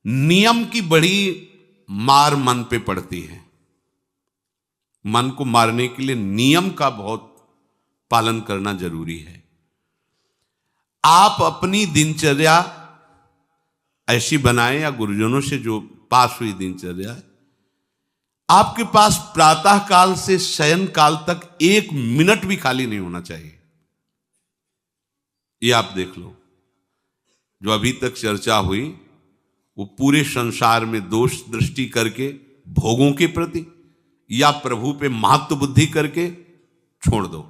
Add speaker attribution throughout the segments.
Speaker 1: नियम की बड़ी मार मन पे पड़ती है। मन को मारने के लिए नियम का बहुत पालन करना जरूरी है। आप अपनी दिनचर्या ऐसी बनाएं, या गुरुजनों से जो पास हुई दिनचर्या, आपके पास प्रातः काल से शयन काल तक 1 मिनट भी खाली नहीं होना चाहिए। ये आप देख लो, जो अभी तक चर्चा हुई वो पूरे संसार में दोष दृष्टि करके भोगों के प्रति या प्रभु पे महत्व बुद्धि करके छोड़ दो,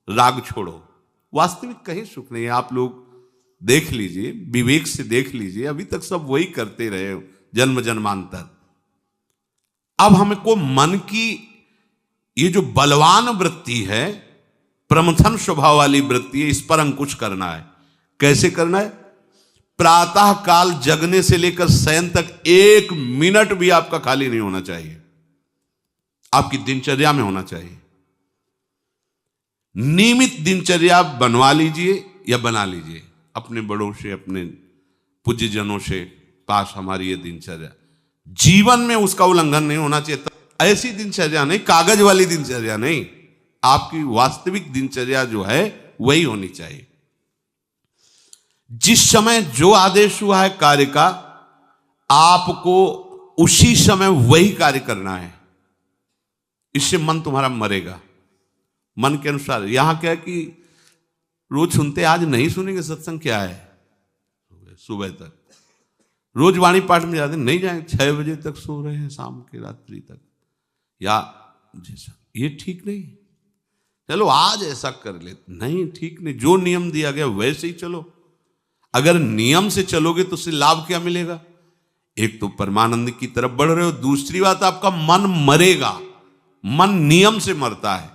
Speaker 1: राग छोड़ो। वास्तविक कहीं सुख नहीं है। आप लोग देख लीजिए, विवेक से देख लीजिए, अभी तक सब वही करते रहे हो जन्म जन्मांतर। अब हमको मन की ये जो बलवान वृत्ति है, प्रमथन स्वभाव वाली वृत्ति है, इस पर अंकुश करना है। कैसे करना है? प्रातः काल जगने से लेकर शयन तक 1 मिनट भी आपका खाली नहीं होना चाहिए, आपकी दिनचर्या में होना चाहिए। नियमित दिनचर्या बनवा लीजिए या बना लीजिए अपने बड़ों से, अपने पूज्यजनों से पास हमारी ये दिनचर्या, जीवन में उसका उल्लंघन नहीं होना चाहिए। ऐसी दिनचर्या नहीं, कागज वाली दिनचर्या नहीं, आपकी वास्तविक दिनचर्या जो है वही होनी चाहिए। जिस समय जो आदेश हुआ है कार्य का, आपको उसी समय वही कार्य करना है। इससे मन तुम्हारा मरेगा, मन के अनुसार। यहां क्या है कि रोज सुनते, आज नहीं सुनेंगे सत्संग, क्या है सुबह तक रोज वाणी पाठ में जाते, नहीं जाएंगे, 6 बजे तक सो रहे हैं, शाम के रात्रि तक, या जैसा, ये ठीक नहीं। चलो आज ऐसा कर ले, नहीं ठीक नहीं, जो नियम दिया गया वैसे ही चलो। अगर नियम से चलोगे तो उससे लाभ क्या मिलेगा? एक तो परमानंद की तरफ बढ़ रहे हो, दूसरी बात आपका मन मरेगा। मन नियम से मरता है।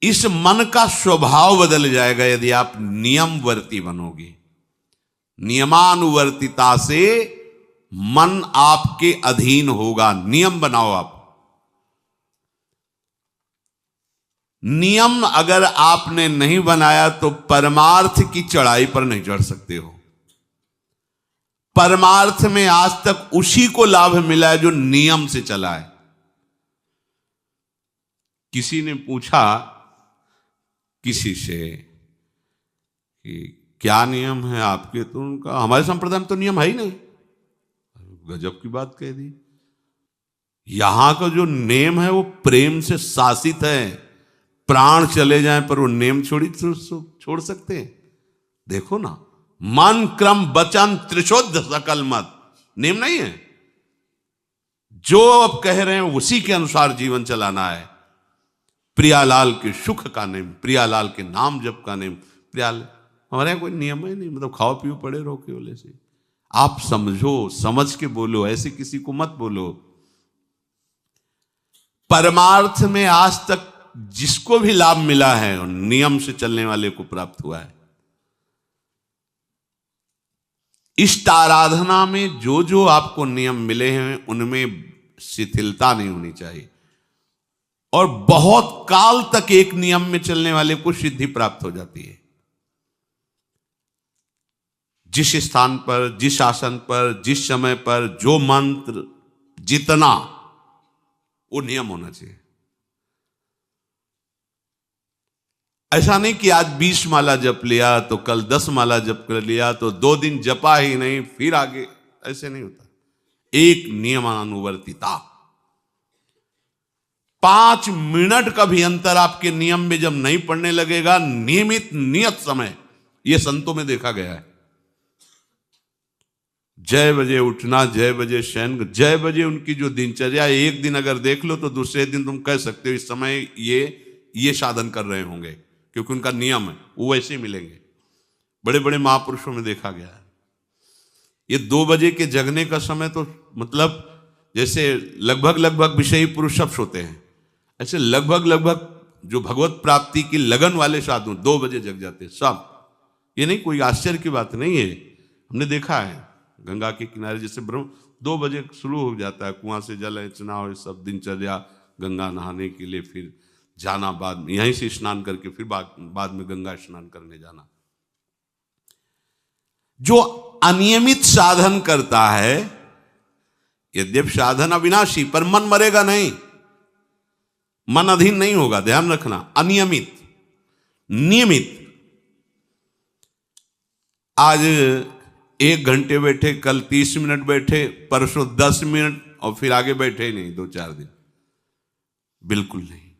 Speaker 1: इस मन का स्वभाव बदल जाएगा यदि आप नियमवर्ती बनोगे। नियमानुवर्तिता से मन आपके अधीन होगा। नियम बनाओ आप। नियम अगर आपने नहीं बनाया तो परमार्थ की चढ़ाई पर नहीं चढ़ सकते हो। परमार्थ में आज तक उसी को लाभ मिला है जो नियम से चला है। किसी ने पूछा किसी से कि क्या नियम है आपके, तो उनका हमारे संप्रदाय में तो नियम है ही नहीं। गजब की बात कह दी। यहां का जो नेम है वो प्रेम से शासित है। प्राण चले जाएं पर वो नेम छोड़ सकते हैं? देखो ना, मन क्रम वचन त्रिशुद्ध सकल मत, नेम नहीं है। जो अब कह रहे हैं उसी के अनुसार जीवन चलाना है। प्रियालाल के सुख का नेम, प्रियालाल के नाम जप का नेम। प्रियालाल हमारे यहां कोई नियम है नहीं, मतलब खाओ पियो पड़े रहो केवल से। आप समझो, समझ के बोलो, ऐसे किसी को मत बोलो। परमार्थ में आज तक जिसको भी लाभ मिला है नियम से चलने वाले को प्राप्त हुआ है। इष्ट आराधना में जो जो आपको नियम मिले हैं उनमें शिथिलता नहीं होनी चाहिए, और बहुत काल तक एक नियम में चलने वाले को सिद्धि प्राप्त हो जाती है। जिस स्थान पर, जिस आसन पर, जिस समय पर जो मंत्र जितना, वो नियम होना चाहिए। ऐसा नहीं कि आज 20 माला जप लिया तो कल 10 माला जप कर लिया तो 2 दिन जपा ही नहीं फिर आगे, ऐसे नहीं होता। एक नियमानुवर्तिता। 5 मिनट का भी अंतर आपके नियम में जब नहीं पड़ने लगेगा, नियमित नियत समय, यह संतों में देखा गया है। 6 बजे उठना, 6 बजे शयन, 6 बजे उनकी जो दिनचर्या, एक दिन अगर देख लो तो दूसरे दिन तुम कह सकते हो इस समय ये साधन कर रहे होंगे, क्योंकि उनका नियम है, वो वैसे ही मिलेंगे। बड़े बड़े महापुरुषों में देखा गया है। ये 2 बजे के जगने का समय तो मतलब जैसे लगभग विषयी पुरुष सब सोते हैं, ऐसे लगभग जो भगवत प्राप्ति की लगन वाले साधु 2 बजे जग जाते हैं सब। ये नहीं, कोई आश्चर्य की बात नहीं है। हमने देखा है गंगा के किनारे, जैसे ब्रह्म 2 बजे शुरू हो जाता है, कुआं से जल अर्चना और सब दिनचर्या, गंगा नहाने के लिए फिर जाना, बाद में यहीं से स्नान करके फिर बाद में गंगा स्नान करने जाना। जो अनियमित साधन करता है, यद्यपि साधन अविनाशी, पर मन मरेगा नहीं, मन अधीन नहीं होगा, ध्यान रखना। अनियमित, नियमित। आज 1 घंटे बैठे, कल 30 मिनट बैठे, परसों 10 मिनट, और फिर आगे बैठे ही नहीं 2-4 दिन, बिल्कुल नहीं,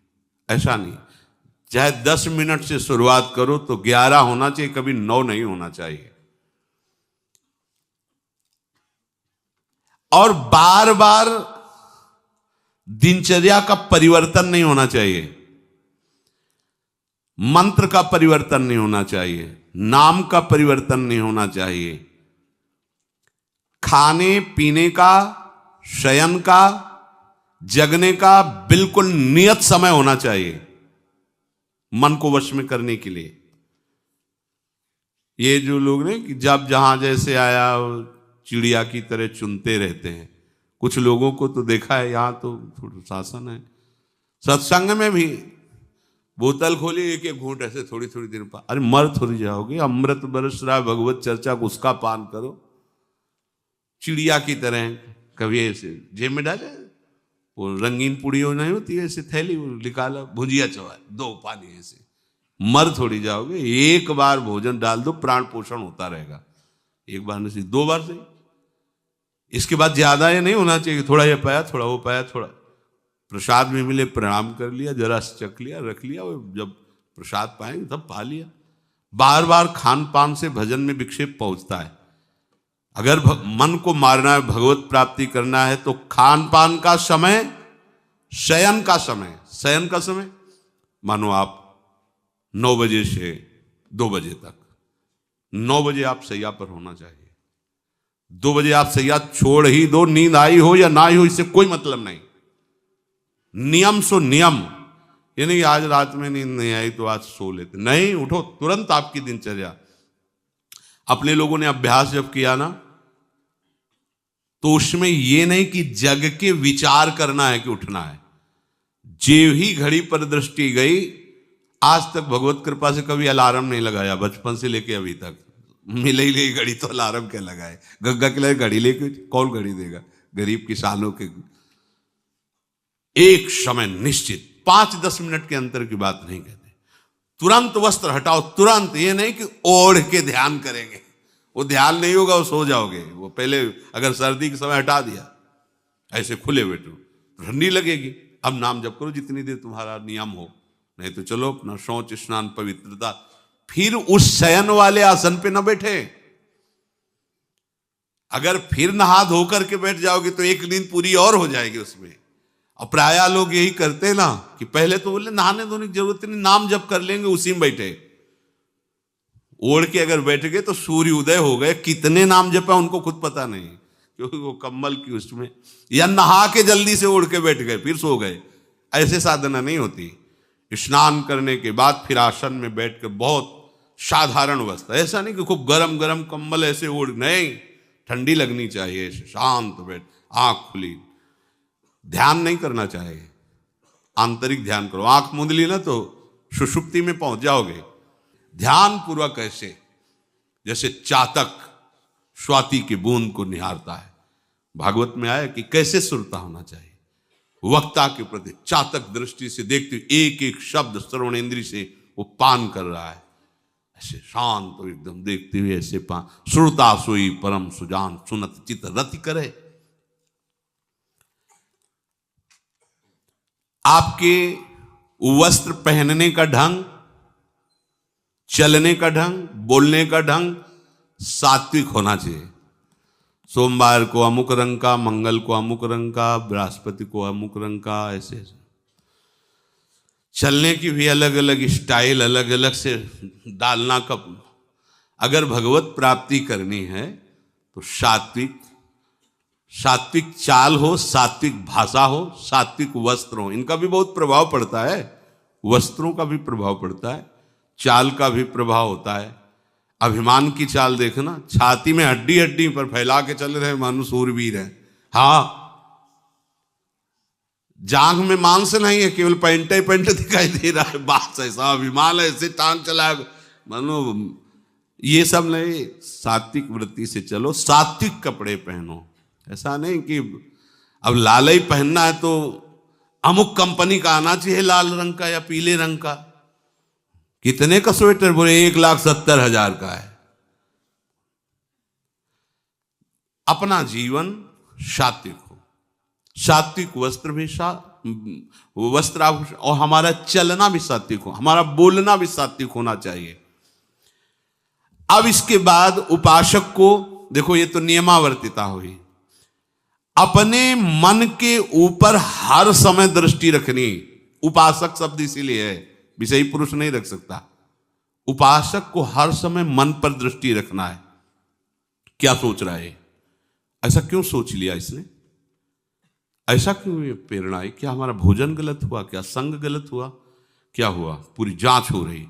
Speaker 1: ऐसा नहीं। चाहे 10 मिनट से शुरुआत करो तो 11 होना चाहिए, कभी 9 नहीं होना चाहिए। और बार बार दिनचर्या का परिवर्तन नहीं होना चाहिए, मंत्र का परिवर्तन नहीं होना चाहिए, नाम का परिवर्तन नहीं होना चाहिए। खाने पीने का, शयन का, जगने का बिल्कुल नियत समय होना चाहिए मन को वश में करने के लिए। ये जो लोग ने कि जब जहां जैसे आया चिड़िया की तरह चुनते रहते हैं, कुछ लोगों को तो देखा है, यहां तो शासन है। सत्संग में भी बोतल खोली, एक एक घूंट ऐसे थोड़ी थोड़ी देर पर, अरे मर थोड़ी जाओगे, अमृत बरस रहा है, भगवत चर्चा को उसका पान करो। चिड़िया की तरह कभी ऐसे जेब में डाले, वो रंगीन पुड़ियों नहीं होती ऐसे थैली, निकाला, भुजिया चवा, 2 पानी, ऐसे मर थोड़ी जाओगे। एक बार भोजन डाल दो, प्राण पोषण होता रहेगा, एक बार नहीं, 2 बार से। इसके बाद ज्यादा ये नहीं होना चाहिए, थोड़ा ये पाया, थोड़ा वो पाया, थोड़ा प्रसाद में मिले प्रणाम कर लिया, जरा चख लिया, रख लिया, और जब प्रसाद पाएंगे तब पा लिया। बार बार खान पान से भजन में विक्षेप पहुंचता है। अगर मन को मारना है, भगवत प्राप्ति करना है, तो खान पान का समय, शयन का समय, शयन का समय मानो आप 9 बजे से 2 बजे तक, 9 बजे आप सैया पर होना चाहिए। 2 बजे आप सैया छोड़ ही दो, नींद आई हो या ना आई हो, इससे कोई मतलब नहीं। नियम सो नियम, ये नहीं आज रात में नींद नहीं आई तो आज सो लेते, नहीं, उठो तुरंत। आपकी दिनचर्या, अपने लोगों ने अभ्यास जब किया ना, तो उसमें ये नहीं कि जग के विचार करना है कि उठना है। जेव ही घड़ी पर दृष्टि गई, आज तक भगवत कृपा से कभी अलार्म नहीं लगाया, बचपन से लेके अभी तक। मिले ही नहीं घड़ी तो अलार्म क्या लगाए, गग्गा के लिए घड़ी लेके कौन घड़ी देगा, गरीब किसानों के। एक समय निश्चित, 5-10 मिनट के अंतर की बात नहीं कहते, तुरंत वस्त्र हटाओ, तुरंत। ये नहीं कि ओढ़ के ध्यान करेंगे, वो ध्यान नहीं होगा, वो सो जाओगे। वो पहले अगर सर्दी के समय हटा दिया, ऐसे खुले बैठो, ठंडी लगेगी। अब नाम जप करो जितनी देर तुम्हारा नियम हो, नहीं तो चलो अपना शौच स्नान पवित्रता। फिर उस शयन वाले आसन पे न बैठे। अगर फिर नहा धो करके बैठ जाओगे तो एक नींद पूरी और हो जाएगी उसमें। और प्राय लोग यही करते ना कि पहले तो बोले नहाने धोने की जरूरत नहीं, नाम जप कर लेंगे, उसी में बैठे। ओढ़ के अगर बैठ गए तो सूर्य उदय हो गए, कितने नाम जपा उनको खुद पता नहीं, क्योंकि वो कम्बल की उसमें, या नहा के जल्दी से ओढ़ के बैठ गए, फिर सो गए। ऐसे साधना नहीं होती। स्नान करने के बाद फिर आसन में बैठ कर बहुत साधारण अवस्था, ऐसा नहीं कि खूब गरम गरम कंबल ऐसे ओढ़, नहीं, ठंडी लगनी चाहिए, शांत बैठ, आंख खुली। ध्यान नहीं करना चाहिए, आंतरिक ध्यान करो। आंख मूंद ली ना तो सुषुप्ति में पहुंच जाओगे। ध्यान पूर्वक ऐसे, जैसे चातक स्वाति की बूंद को निहारता है। भागवत में आया कि कैसे सुरता होना चाहिए, वक्ता के प्रति चातक दृष्टि से देखते हुए एक एक शब्द श्रवणेंद्री से वो पान कर रहा है, ऐसे शांत तो एकदम देखते हुए ऐसे पान। श्रुता सोई परम सुजान, सुनत चित रति करे। आपके वस्त्र पहनने का ढंग, चलने का ढंग, बोलने का ढंग सात्विक होना चाहिए। सोमवार को अमुक रंग का, मंगल को अमुक रंग का, बृहस्पति को अमुक रंग का, ऐसे ऐसे। चलने की भी अलग अलग स्टाइल, अलग अलग से डालना कब। अगर भगवत प्राप्ति करनी है तो सात्विक चाल हो, सात्विक भाषा हो, सात्विक वस्त्र हो। इनका भी बहुत प्रभाव पड़ता है, वस्त्रों का भी प्रभाव पड़ता है, चाल का भी प्रभाव होता है। अभिमान की चाल देखना, छाती में हड्डी हड्डी पर फैला के चल रहे मानो सूरवीर है। हाँ, जांघ में मांस नहीं है, केवल पैंट ही पैंट दिखाई दे रहा है, बात ऐसा। अभिमान ऐसे टांग चला मानो ये सब नहीं, सात्विक वृत्ति से चलो, सात्विक कपड़े पहनो। ऐसा नहीं कि अब लाल ही पहनना है तो अमुक कंपनी का आना चाहिए, लाल रंग का या पीले रंग का। कितने का स्वेटर? बोले 1,70,000 का है। अपना जीवन सात्विक हो, सात्विक वस्त्र भी वस्त्राभूषण, और हमारा चलना भी सात्विक हो, हमारा बोलना भी सात्विक होना चाहिए। अब इसके बाद उपासक को देखो, ये तो नियमावर्तिता हुई। अपने मन के ऊपर हर समय दृष्टि रखनी। उपासक शब्द इसीलिए है, विषयी पुरुष नहीं रख सकता। उपासक को हर समय मन पर दृष्टि रखना है। क्या सोच रहा है, ऐसा क्यों सोच लिया इसने, ऐसा क्यों ये प्रेरणा आई? क्या हमारा भोजन गलत हुआ, क्या संग गलत हुआ, क्या हुआ? पूरी जांच हो रही।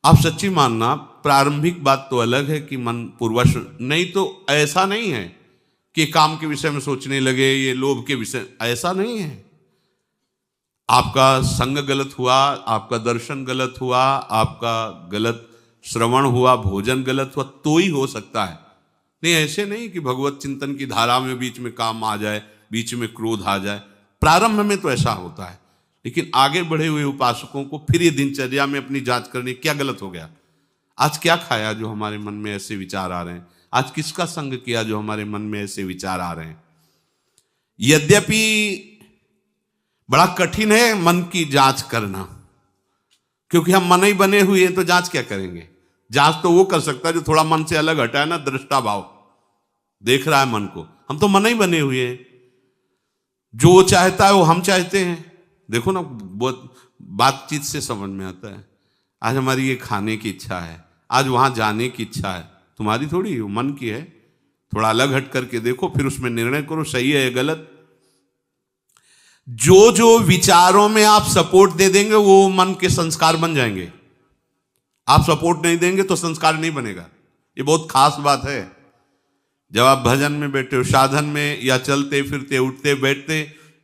Speaker 1: आप सच्ची मानना, प्रारंभिक बात तो अलग है कि मन पूर्वश, नहीं तो ऐसा नहीं है कि काम के विषय में सोचने लगे, ये लोभ के विषय, ऐसा नहीं है। आपका संग गलत हुआ, आपका दर्शन गलत हुआ, आपका गलत श्रवण हुआ, भोजन गलत हुआ तो ही हो सकता है। नहीं, ऐसे नहीं कि भगवत चिंतन की धारा में बीच में काम आ जाए, बीच में क्रोध आ जाए। प्रारंभ में तो ऐसा होता है, लेकिन आगे बढ़े हुए उपासकों को फिर ये दिनचर्या में अपनी जांच करनी, क्या गलत हो गया, आज क्या खाया जो हमारे मन में ऐसे विचार आ रहे हैं, आज किसका संग किया जो हमारे मन में ऐसे विचार आ रहे हैं। यद्यपि बड़ा कठिन है मन की जांच करना, क्योंकि हम मन ही बने हुए हैं, तो जांच क्या करेंगे? जांच तो वो कर सकता है जो थोड़ा मन से अलग हटा है ना, दृष्टा भाव देख रहा है मन को। हम तो मन ही बने हुए हैं, जो वो चाहता है वो हम चाहते हैं। देखो ना, बहुत बातचीत से समझ में आता है। आज हमारी ये खाने की इच्छा है, आज वहां जाने की इच्छा है, तुम्हारी थोड़ी, वो मन की है। थोड़ा अलग हट करके देखो, फिर उसमें निर्णय करो, सही है या गलत। जो जो विचारों में आप सपोर्ट दे देंगे वो मन के संस्कार बन जाएंगे। आप सपोर्ट नहीं देंगे तो संस्कार नहीं बनेगा। ये बहुत खास बात है। जब आप भजन में बैठे हो, साधन में, या चलते फिरते उठते बैठते,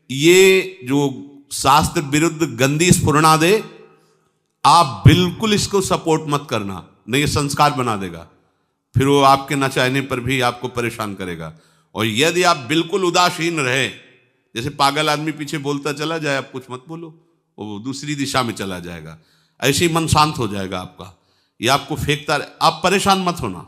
Speaker 1: ये जो शास्त्र विरुद्ध गंदी स्फुरणा दे, आप बिल्कुल इसको सपोर्ट मत करना, नहीं ये संस्कार बना देगा। फिर वो आपके न चाहने पर भी आपको परेशान करेगा। और यदि आप बिल्कुल उदासीन रहे, जैसे पागल आदमी पीछे बोलता चला जाए, आप कुछ मत बोलो, वो दूसरी दिशा में चला जाएगा, ऐसे ही मन शांत हो जाएगा आपका। ये आपको फेंकता रहे, आप परेशान मत होना,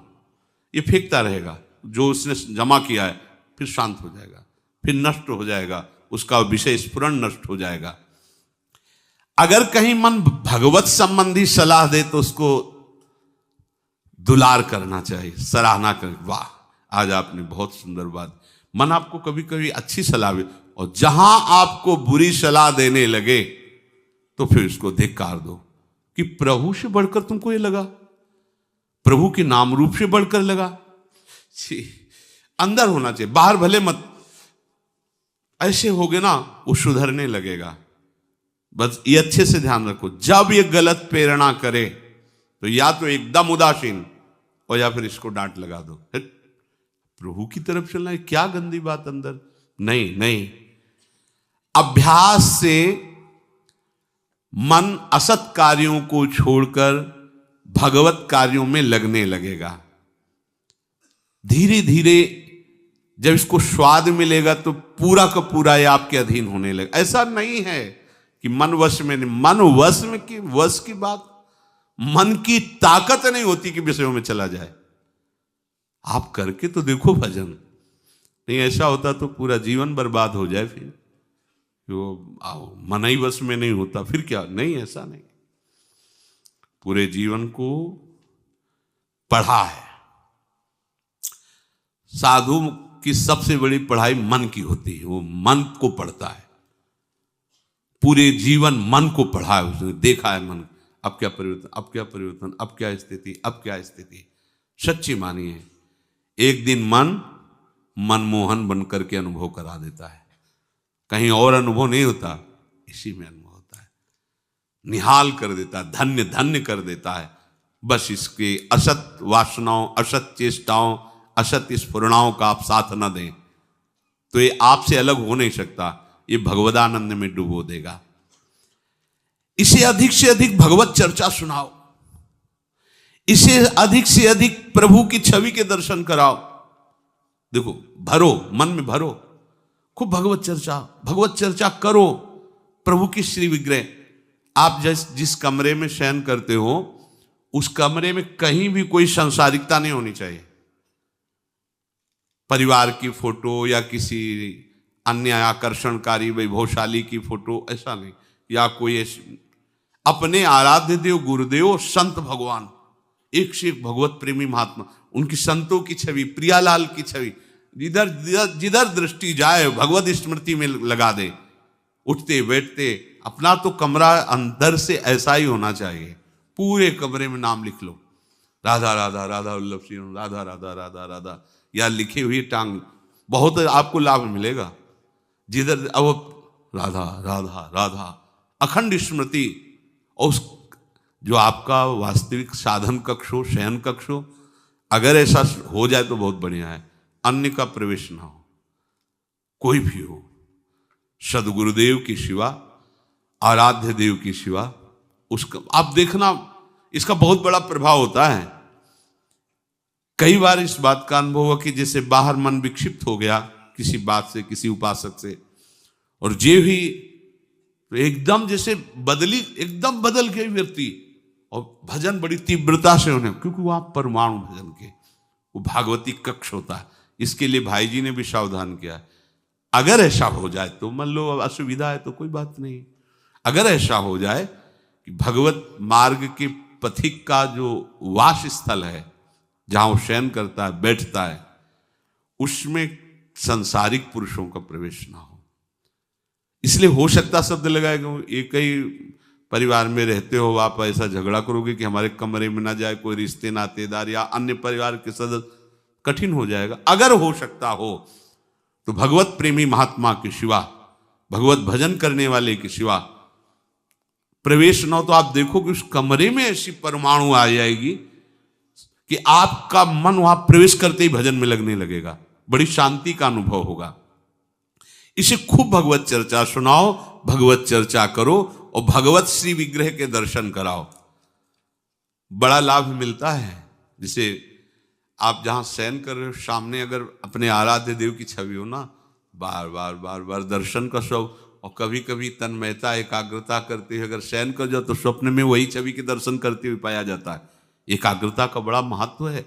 Speaker 1: ये फेंकता रहेगा जो उसने जमा किया है, फिर शांत हो जाएगा, फिर नष्ट हो जाएगा, उसका विषय स्फुरण नष्ट हो जाएगा। अगर कहीं मन भगवत संबंधी सलाह दे तो उसको दुलार करना चाहिए, सराहना कर, वाह आज आपने बहुत सुंदर बात। मन आपको कभी कभी अच्छी सलाह दे, और जहां आपको बुरी सलाह देने लगे तो फिर उसको धिक्कार दो कि प्रभु से बढ़कर तुमको ये लगा, प्रभु के नाम रूप से बढ़कर लगा। अंदर होना चाहिए, बाहर भले मत। ऐसे हो गए ना, वो सुधरने लगेगा। बस ये अच्छे से ध्यान रखो, जब ये गलत प्रेरणा करे तो या तो एकदम उदासीन, और या फिर इसको डांट लगा दो, प्रभु की तरफ चलना है, क्या गंदी बात अंदर। नहीं नहीं, अभ्यास से मन असत कार्यों को छोड़कर भगवत कार्यों में लगने लगेगा। धीरे धीरे जब इसको स्वाद मिलेगा तो पूरा का पूरा ये आपके अधीन होने लगेगा। ऐसा नहीं है कि मन वश में नहीं, मन वश में की वश की बात, मन की ताकत नहीं होती कि विषयों में चला जाए। आप करके तो देखो भजन, नहीं ऐसा होता तो पूरा जीवन बर्बाद हो जाए। फिर वो मन ही वश में नहीं होता, फिर क्या? नहीं, ऐसा नहीं। पूरे जीवन को पढ़ा है। साधु की सबसे बड़ी पढ़ाई मन की होती है, वो मन को पढ़ता है, पूरे जीवन मन को पढ़ा है उसने, देखा है मन अब क्या परिवर्तन, अब क्या परिवर्तन, अब क्या स्थिति, अब क्या स्थिति। सच्ची मानिए, एक दिन मन मनमोहन बनकर के अनुभव करा देता है। कहीं और अनुभव नहीं होता, इसी में अनुभव होता है। निहाल कर देता है, धन्य धन्य कर देता है। बस इसके असत वासनाओं, असत चेष्टाओं, असत स्फुरणाओं का आप साथ न दें तो ये आपसे अलग हो नहीं सकता, ये भगवदानंद में डुबो देगा। इसे अधिक से अधिक भगवत चर्चा सुनाओ, इसे अधिक से अधिक प्रभु की छवि के दर्शन कराओ। देखो, भरो, मन में भरो, खूब भगवत चर्चा करो। प्रभु की श्री विग्रह, आप जिस कमरे में शयन करते हो उस कमरे में कहीं भी कोई सांसारिकता नहीं होनी चाहिए। परिवार की फोटो या किसी अन्य आकर्षणकारी वैभवशाली की फोटो, ऐसा नहीं, या कोई अपने आराध्य देव गुरुदेव संत भगवान, एक से एक भगवत प्रेमी महात्मा, उनकी संतों की छवि, प्रियालाल की छवि, जिधर दृष्टि जाए भगवत स्मृति में लगा दे। उठते बैठते अपना तो कमरा अंदर से ऐसा ही होना चाहिए, पूरे कमरे में नाम लिख लो, राधा राधा राधा वल्लभ सिंह, राधा राधा राधा राधा, या लिखी हुई टांग, बहुत आपको लाभ मिलेगा। जिधर अब राधा राधा राधा, अखंड स्मृति। और उस जो आपका वास्तविक साधन कक्ष हो, शयन कक्ष हो, अगर ऐसा हो जाए तो बहुत बढ़िया है। अन्य का प्रवेश ना हो, कोई भी हो, सदगुरुदेव की सिवा, आराध्य देव की सिवा, उसका आप देखना, इसका बहुत बड़ा प्रभाव होता है। कई बार इस बात का अनुभव हुआ कि जैसे बाहर मन विक्षिप्त हो गया किसी बात से, किसी उपासक से, और जे भी एकदम जैसे एकदम बदल गए व्यक्ति, और भजन बड़ी तीव्रता से होने, क्योंकि वो आप परमाणु भजन के, वो भागवती कक्ष होता है। इसके लिए भाई जी ने भी सावधान किया। अगर ऐसा हो जाए तो, मान लो असुविधा है तो कोई बात नहीं, अगर ऐसा हो जाए कि भगवत मार्ग के पथिक का जो वास स्थल है, जहां वो शयन करता है, बैठता है, उसमें सांसारिक पुरुषों का प्रवेश ना हो। इसलिए हो सकता शब्द लगाएगा, एक ही परिवार में रहते हो, आप ऐसा झगड़ा करोगे कि हमारे कमरे में ना जाए कोई रिश्ते नातेदार या अन्य परिवार के सदस्य, कठिन हो जाएगा। अगर हो सकता हो तो भगवत प्रेमी महात्मा के सिवा, भगवत भजन करने वाले के सिवा प्रवेश न हो, तो आप देखो कि उस कमरे में ऐसी परमाणु आ जाएगी कि आपका मन वहां प्रवेश करते ही भजन में लगने लगेगा, बड़ी शांति का अनुभव होगा। इसे खूब भगवत चर्चा सुनाओ, भगवत चर्चा करो, और भगवत श्री विग्रह के दर्शन कराओ, बड़ा लाभ मिलता है। जिसे आप जहां शयन कर रहे हो, सामने अगर अपने आराध्य देव की छवि हो ना, बार बार बार बार दर्शन का शौक, और कभी कभी तन्मयता एकाग्रता करते हुए अगर शयन कर जाओ तो स्वप्न में वही छवि के दर्शन करते हुए पाया जाता है। एकाग्रता का बड़ा महत्व है।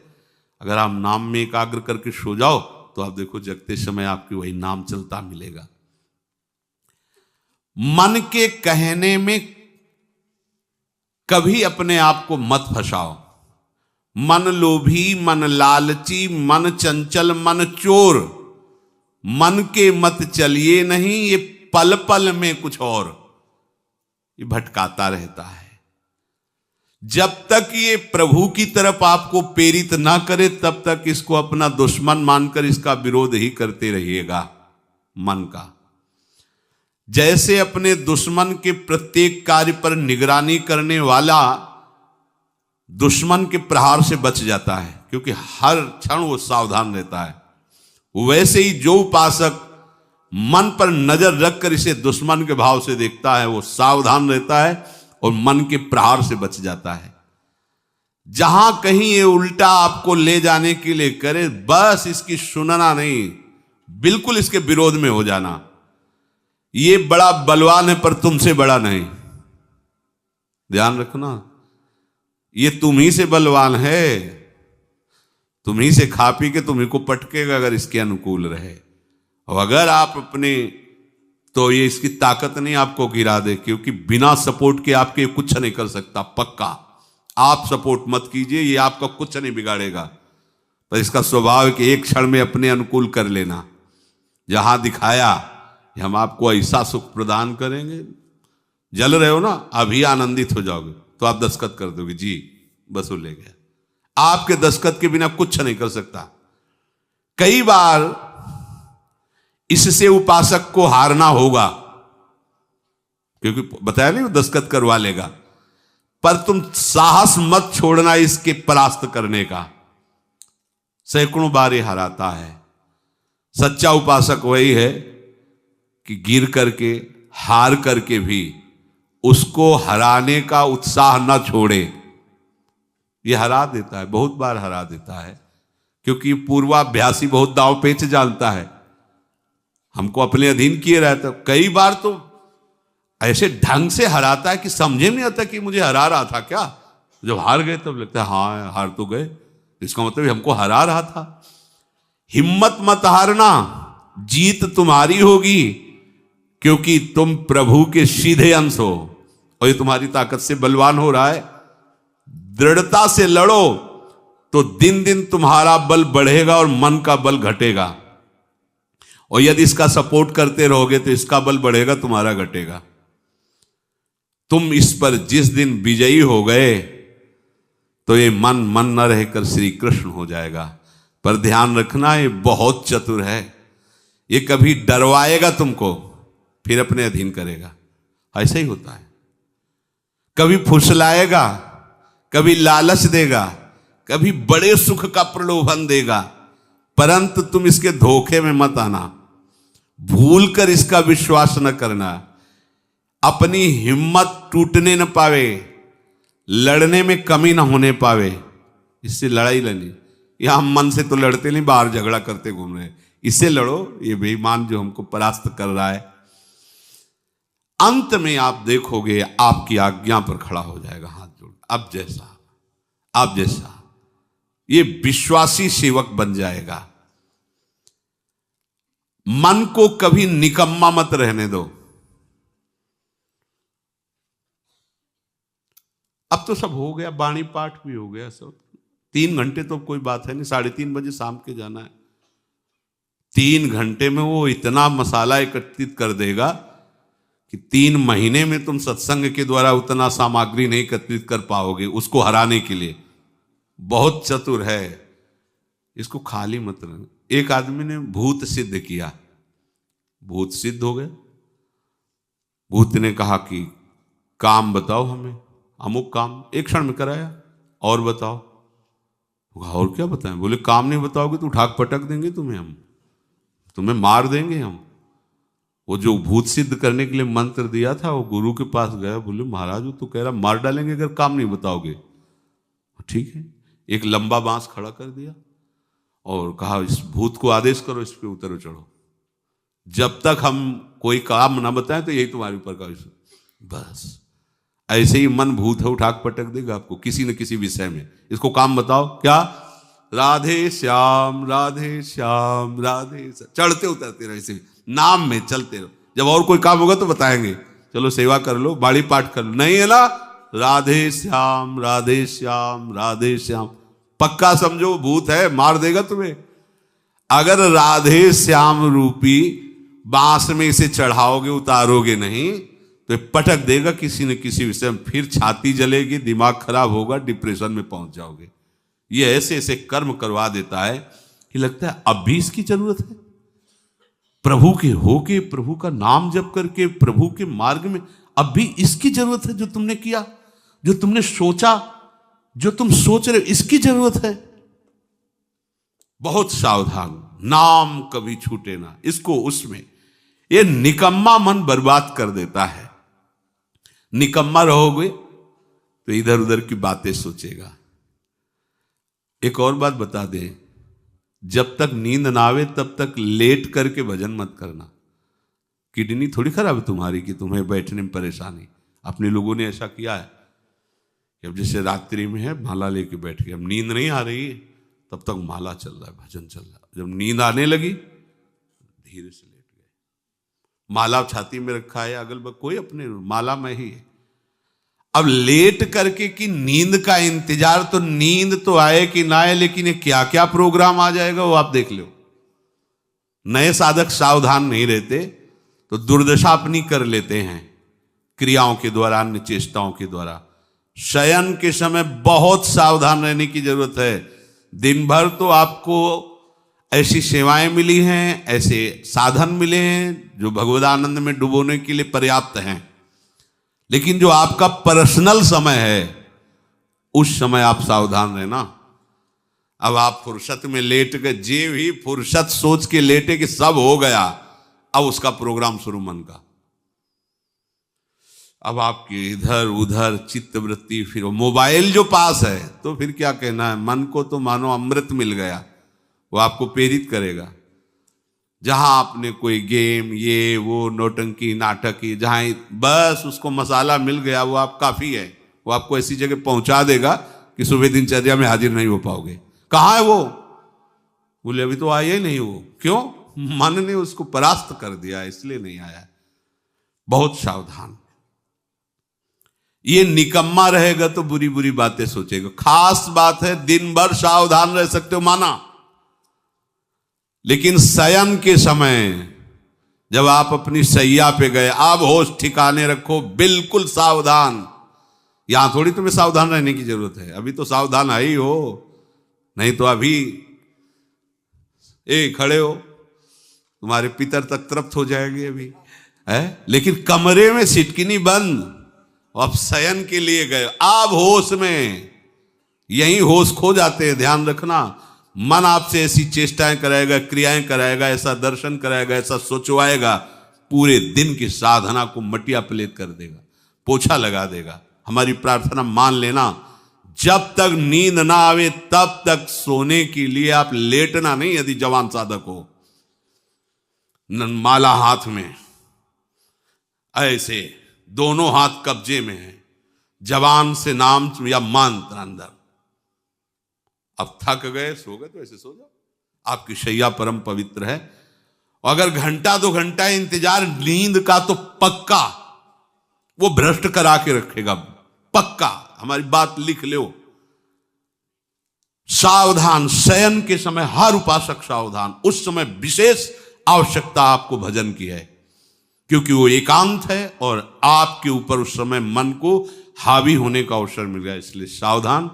Speaker 1: अगर आप नाम में एकाग्र करके सो जाओ तो आप देखो जगते समय आपकी वही नाम चलता मिलेगा। मन के कहने में कभी अपने आप को मत फंसाओ। मन लोभी, मन लालची, मन चंचल, मन चोर, मन के मत चलिए नहीं, ये पल पल में कुछ और, ये भटकाता रहता है। जब तक ये प्रभु की तरफ आपको प्रेरित ना करे तब तक इसको अपना दुश्मन मानकर इसका विरोध ही करते रहिएगा। मन का जैसे अपने दुश्मन के प्रत्येक कार्य पर निगरानी करने वाला दुश्मन के प्रहार से बच जाता है, क्योंकि हर क्षण वो सावधान रहता है, वैसे ही जो उपासक मन पर नजर रखकर इसे दुश्मन के भाव से देखता है वो सावधान रहता है और मन के प्रहार से बच जाता है। जहां कहीं ये उल्टा आपको ले जाने के लिए करे, बस इसकी सुनना नहीं, बिल्कुल इसके विरोध में हो जाना। ये बड़ा बलवान है पर तुमसे बड़ा नहीं, ध्यान रखना, ये तुम ही से बलवान है, तुम ही से खा पी के तुम्ही को पटकेगा अगर इसके अनुकूल रहे। और अगर आप अपने, तो ये इसकी ताकत नहीं आपको गिरा दे, क्योंकि बिना सपोर्ट के आपके कुछ नहीं कर सकता। पक्का आप सपोर्ट मत कीजिए, ये आपका कुछ नहीं बिगाड़ेगा, पर इसका स्वभाव है कि एक क्षण में अपने अनुकूल कर लेना। जहां दिखाया कि हम आपको ऐसा सुख प्रदान करेंगे, जल रहे हो ना, अभी आनंदित हो जाओगे तो आप दस्तखत कर दोगे, जी बस वो ले गया। आपके दस्तखत के बिना कुछ नहीं कर सकता। कई बार इससे उपासक को हारना होगा, क्योंकि बताया नहीं वो दस्तखत करवा लेगा, पर तुम साहस मत छोड़ना इसके परास्त करने का। सैकड़ों बार ये हराता है। सच्चा उपासक वही है कि गिर करके, हार करके भी उसको हराने का उत्साह न छोड़े। ये हरा देता है, बहुत बार हरा देता है, क्योंकि पूर्वाभ्यासी बहुत दाव पेच जानता है, हमको अपने अधीन किए रहता। कई बार तो ऐसे ढंग से हराता है कि समझे नहीं आता कि मुझे हरा रहा था क्या। जब हार गए तब लगता है हाँ हार तो गए, इसका मतलब हमको हरा रहा था। हिम्मत मत हारना, जीत तुम्हारी होगी, क्योंकि तुम प्रभु के सीधे अंश हो और ये तुम्हारी ताकत से बलवान हो रहा है। दृढ़ता से लड़ो तो दिन दिन तुम्हारा बल बढ़ेगा और मन का बल घटेगा, और यदि इसका सपोर्ट करते रहोगे तो इसका बल बढ़ेगा, तुम्हारा घटेगा। तुम इस पर जिस दिन विजयी हो गए तो ये मन मन न रहकर श्री कृष्ण हो जाएगा। पर ध्यान रखना, ये बहुत चतुर है, ये कभी डरवाएगा तुमको फिर अपने अधीन करेगा, ऐसा ही होता है। कभी फुसलाएगा, कभी लालच देगा, कभी बड़े सुख का प्रलोभन देगा, परंतु तुम इसके धोखे में मत आना, भूल कर इसका विश्वास न करना। अपनी हिम्मत टूटने न पावे, लड़ने में कमी न होने पावे, इससे लड़ाई लड़नी। यह हम मन से तो लड़ते नहीं, बाहर झगड़ा करते घूम रहे हैं, इससे लड़ो, ये बेईमान जो हमको परास्त कर रहा है। अंत में आप देखोगे आपकी आज्ञा पर खड़ा हो जाएगा हाथ जोड़, अब जैसा आप जैसा, ये विश्वासी सेवक बन जाएगा। मन को कभी निकम्मा मत रहने दो। अब तो सब हो गया, वाणी पाठ भी हो गया सब, 3 घंटे तो कोई बात है नहीं, 3:30 बजे शाम के जाना है। 3 घंटे में वो इतना मसाला एकत्रित कर देगा कि 3 महीने में तुम सत्संग के द्वारा उतना सामग्री नहीं एकत्रित कर पाओगे उसको हराने के लिए। बहुत चतुर है, इसको खाली मत रहना। एक आदमी ने भूत सिद्ध किया, भूत सिद्ध हो गया। भूत ने कहा कि काम बताओ हमें, अमुक काम, एक क्षण में कराया, और बताओ। और क्या बताएं? बोले काम नहीं बताओगे तो उठा पटक देंगे तुम्हें, हम तुम्हें मार देंगे हम। वो जो भूत सिद्ध करने के लिए मंत्र दिया था वो गुरु के पास गया, बोले महाराज वो तो कह रहा मार डालेंगे अगर काम नहीं बताओगे। ठीक है, एक लंबा बांस खड़ा कर दिया और कहा इस भूत को आदेश करो, इस पे उतरो चढ़ो, जब तक हम कोई काम ना बताएं तो यही तुम्हारे ऊपर का। बस ऐसे ही मन भूत है, उठा पटक देगा आपको किसी न किसी विषय में। इसको काम बताओ, क्या? राधे श्याम राधे श्याम राधे श्याम, चढ़ते उतरते रहो, इसे नाम में चलते रहो। जब और कोई काम होगा तो बताएंगे, चलो सेवा कर लो, बाड़ी पाठ कर लो, नहीं है ना, राधे श्याम राधे श्याम राधे श्याम। पक्का समझो भूत है, मार देगा तुम्हें। अगर राधे श्याम रूपी बांस में इसे चढ़ाओगे, उतारोगे नहीं तो पटक देगा किसी न किसी विषय में, फिर छाती जलेगी, दिमाग खराब होगा, डिप्रेशन में पहुंच जाओगे। ये ऐसे ऐसे कर्म करवा देता है कि लगता है अब भी इसकी जरूरत है। प्रभु के होके, प्रभु का नाम जप करके, प्रभु के मार्ग में अब भी इसकी जरूरत है। जो तुमने किया, जो तुमने सोचा, जो तुम सोच रहे हो, इसकी जरूरत है। बहुत सावधान, नाम कभी छूटे ना इसको। उसमें ये निकम्मा मन बर्बाद कर देता है। निकम्मा रहोगे तो इधर उधर की बातें सोचेगा। एक और बात बता दें, जब तक नींद ना आवे तब तक लेट करके भजन मत करना। किडनी थोड़ी खराब है तुम्हारी कि तुम्हें बैठने में परेशानी। अपने लोगों ने ऐसा किया है कि अब जैसे रात्रि में है माला लेके बैठ गए, अब नींद नहीं आ रही है तब तक माला चल रहा है, भजन चल रहा है। जब नींद आने लगी धीरे से लेट गए, माला छाती में रखा है, अगल बगल कोई अपने माला में ही है। अब लेट करके कि नींद का इंतजार, तो नींद तो आए कि ना आए, लेकिन ये क्या क्या प्रोग्राम आ जाएगा वो आप देख लो। नए साधक सावधान नहीं रहते तो दुर्दशा अपनी कर लेते हैं क्रियाओं के द्वारा, अन्य चेष्टाओं के द्वारा। शयन के समय बहुत सावधान रहने की जरूरत है। दिन भर तो आपको ऐसी सेवाएं मिली हैं, ऐसे साधन मिले हैं जो भगवदानंद में डुबोने के लिए पर्याप्त हैं, लेकिन जो आपका पर्सनल समय है उस समय आप सावधान रहना। अब आप फुर्सत में लेट गए, जे भी फुर्सत सोच के लेटे कि सब हो गया, अब उसका प्रोग्राम शुरू मन का। अब आपकी इधर उधर चित्तवृत्ति, फिर मोबाइल जो पास है तो फिर क्या कहना है, मन को तो मानो अमृत मिल गया, वो आपको प्रेरित करेगा। जहां आपने कोई गेम ये वो नौटंकी नाटक की, जहां बस उसको मसाला मिल गया वो आप काफी है, वो आपको ऐसी जगह पहुंचा देगा कि सुबह दिनचर्या में हाजिर नहीं हो पाओगे। कहाँ है वो? बोले अभी तो आया ही नहीं वो। क्यों? मन ने उसको परास्त कर दिया, इसलिए नहीं आया। बहुत सावधान। ये निकम्मा रहेगा तो बुरी बुरी बातें सोचेगा। खास बात है दिन भर सावधान रह सकते हो माना, लेकिन शयन के समय जब आप अपनी सैया पे गए, आप होश ठिकाने रखो, बिल्कुल सावधान। यहां थोड़ी तुम्हें सावधान रहने की जरूरत है, अभी तो सावधान आई हो, नहीं तो अभी खड़े हो, तुम्हारे पितर तक तृप्त हो जाएंगे अभी है। लेकिन कमरे में सिटकिनी बंद, अब शयन के लिए गए, आप होश में, यही होश खो जाते हैं। ध्यान रखना, मन आपसे ऐसी चेष्टाएं कराएगा, क्रियाएं कराएगा, ऐसा दर्शन कराएगा, ऐसा सोचवाएगा, पूरे दिन की साधना को मटिया पलेट कर देगा, पोछा लगा देगा। हमारी प्रार्थना मान लेना, जब तक नींद ना आवे तब तक सोने के लिए आप लेटना नहीं। यदि जवान साधक हो, माला हाथ में, ऐसे दोनों हाथ कब्जे में है, जवान से नाम या मंत्र अंदर। अब थक गए, सो गए तो ऐसे सो जाओ, आपकी शैया परम पवित्र है। और अगर घंटा 2 घंटा इंतजार नींद का, तो पक्का वो भ्रष्ट करा के रखेगा, पक्का। हमारी बात लिख लो। सावधान, शयन के समय हर उपासक सावधान। उस समय विशेष आवश्यकता आपको भजन की है, क्योंकि वो एकांत है और आपके ऊपर उस समय मन को हावी होने का अवसर मिल गया, इसलिए सावधान।